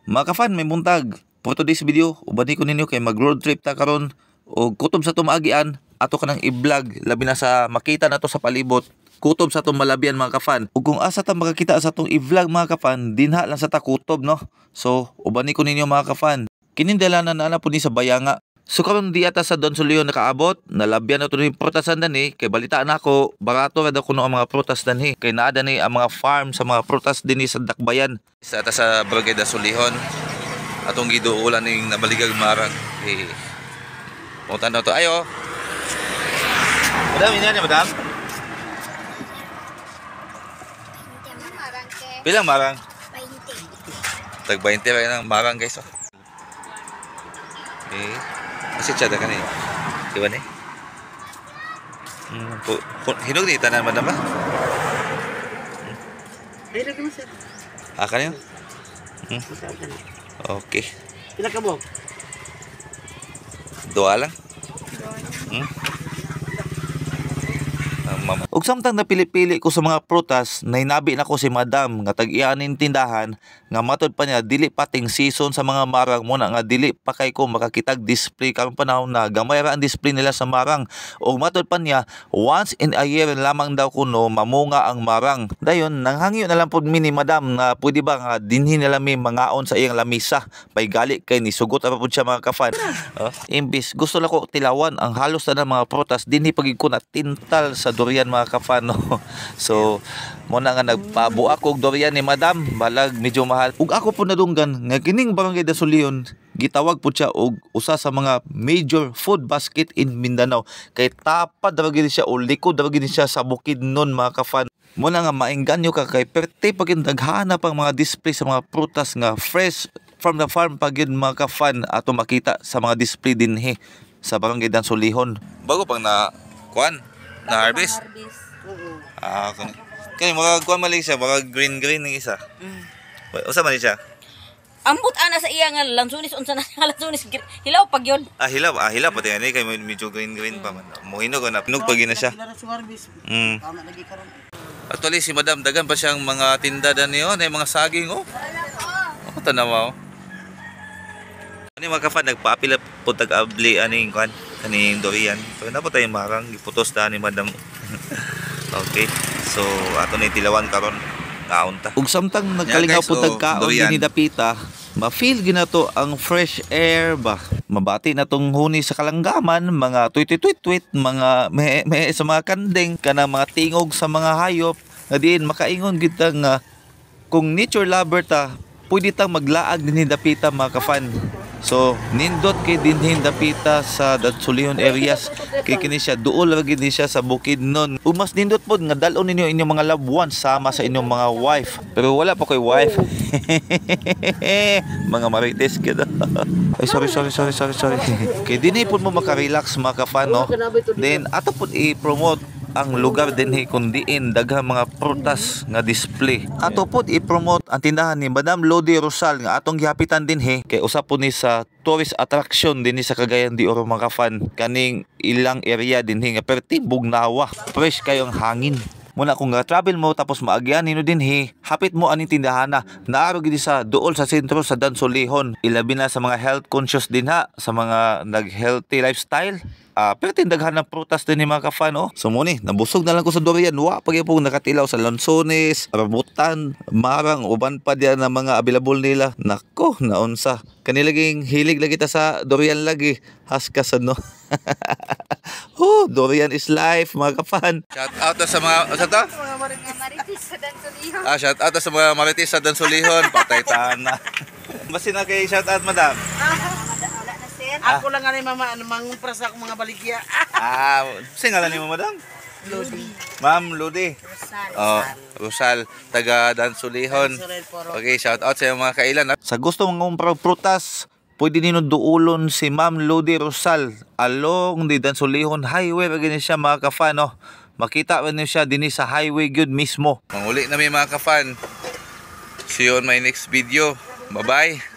Mga kafan, may buntag. For today's video, ubani ko ninyo kay mag road trip ta karon o kutob sa tumaagian ato kanang i-vlog labi na sa makita nato sa palibot. Kutob sa tong Malabian mga kafan. Ug kung asa ta makakita sa tong i-vlog mga kafan, dinha lang sa ta kutob no. So, ubani ko ninyo mga kafan. Kinindalanan na po ni sa Bayanga. So karon di ata sa Don Solio nakaabot, nalabyan na to ni prutasan dani kay balitaan ako barato ra daw kuno ang mga prutas danhi kay naa dani ang mga farm sa mga prutas dinhi sa Dakbayan. Sa ata sa Barangay Dasolihon atong giduulan ning nabaligag marang eh punta na to ayo. Madam, ini madam. Bilang marang? 20. Tag 20 ra nang marang guys oh. Eh, masih ada kan ni? Diba ni? Hinog ni tanan madam ba? Ay lagi mo sir. Akan yun? Okay. Pila ka mo? Dua lang. Ug samtang napili-pili ko sa mga prutas, nainabi na ko si madam nga tag-iyanin tindahan nga matod pa niya dili pating season sa mga marang muna nga dili pa kay ko makakitag display karong panahon na gamay ra ang display nila sa marang. Ug matod pa niya once in a year lamang daw kuno mamunga ang marang. Dayon nanghangyo na lang pud mi ni madam nga pwede ba nga dinhi nila mi mangaon sa iyang lamisa pay gali kay ni sugot pa pud siya mga kafan. Imbis gusto la ko tilawan ang halos na mga prutas dinhi pagid ko na tintal sa durian mga kafan no. So muna nga nagpabu ako og durian ni madam balag medyo mahal. Ug ako po nadunggan nga kining Barangay Dasolihon gitawag po siya og usa sa mga major food basket in Mindanao kay tapad ra gyud siya o likod ra gyud siya sa Bukidnon mga kafan. Muna nga maengganyo ka kay perte pagin daghana pang mga display sa mga prutas nga fresh from the farm pagin mga kafan ato makita sa mga display dinhi sa Barangay Dasolihon. Bago pang na kuan na harvest. Kani mga kuan mali siya, mga green ng isa. Usa man siya? Ambot ana sa iya nga lansunis unsa na lansunis hilaw pag yon. Hilaw pati ani kay medyo green pa man. Mohino ko na pinog pag na siya. Actually si madam dagan pa siyang mga tinda daniyo, na mga saging oh. Oh tanawa oh. Ani mga kafan nagpaapila pud tag-abli aning kuan kaning durian. So na po tayo marang giputos ta ni madam. Okay. So ato ni tilawan karon kaunta. Ug samtang nagkalingaw pud tagkaon dinhi dapita, ma-feel ginato ang fresh air ba. Mabati na tong huni sa kalanggaman, mga tweet mga me sa mga kandeng kana mga tingog sa mga hayop nga diin makaingon gid nga kung nature lover ta, pwede tang maglaag dinhi dapita mga kafan. So nindot kay dinhin dapita sa Dasolihon areas kay kini siya duol ra gid siya sa Bukidnon. Ug mas nindot pod nga dal-on ninyo inyong mga loved ones sama sa inyong mga wife. Pero wala pa koy wife. Mga marites gid. Ay sorry. Kay dinhi pod mo maka-relax mga kafan no. Then ato pod i-promote ang lugar dinhi kun diin daghang mga prutas nga display. Ato pod i-promote ang tindahan ni Madam Lodi Rosal nga atong gihapitan dinhi kay usa po ni sa tourist attraction dinhi sa Cagayan de Oro mga kafan. Kaning ilang area dinhi nga pertibog nawa. Fresh kayo ang hangin. Muna kung travel mo tapos maagyan nino dinhi, hapit mo aning tindahan na naaro gid sa duol sa sentro sa Dasolihon. Ilabi na sa mga health conscious dinha, sa mga nag-healthy lifestyle. Pero tindaghan ng prutas din ni mga kafan oh. So muni, nabusog na lang ko sa durian. Wa pag po nakatilaw sa lansones, rambutan, marang, uban pa diyan na mga available nila. Nako, naunsa. Kanilaging hilig lagi ta sa durian lagi. Haskas no. Durian is life mga kafan. Shout out sa mga sa ta? Mga marites sa Dasolihon. Shout out sa mga marites sa Dasolihon. Patay tana. Basi na kay shout out madam. Ako lang ani mama mangupras ako mga baligya. Singalan ni madam? Lodi. Ma'am Lodi. Rosal, taga Dasolihon. Okay, shout out sa mga kailan. Sa gusto mong prutas, pwede nino duulon si Ma'am Lodi Rosal along di Dasolihon Highway gani siya mga kafan no. Makita man niyo siya dinhi sa highway gyud mismo. Manguli na mi mga kafan. See you on my next video. Bye-bye.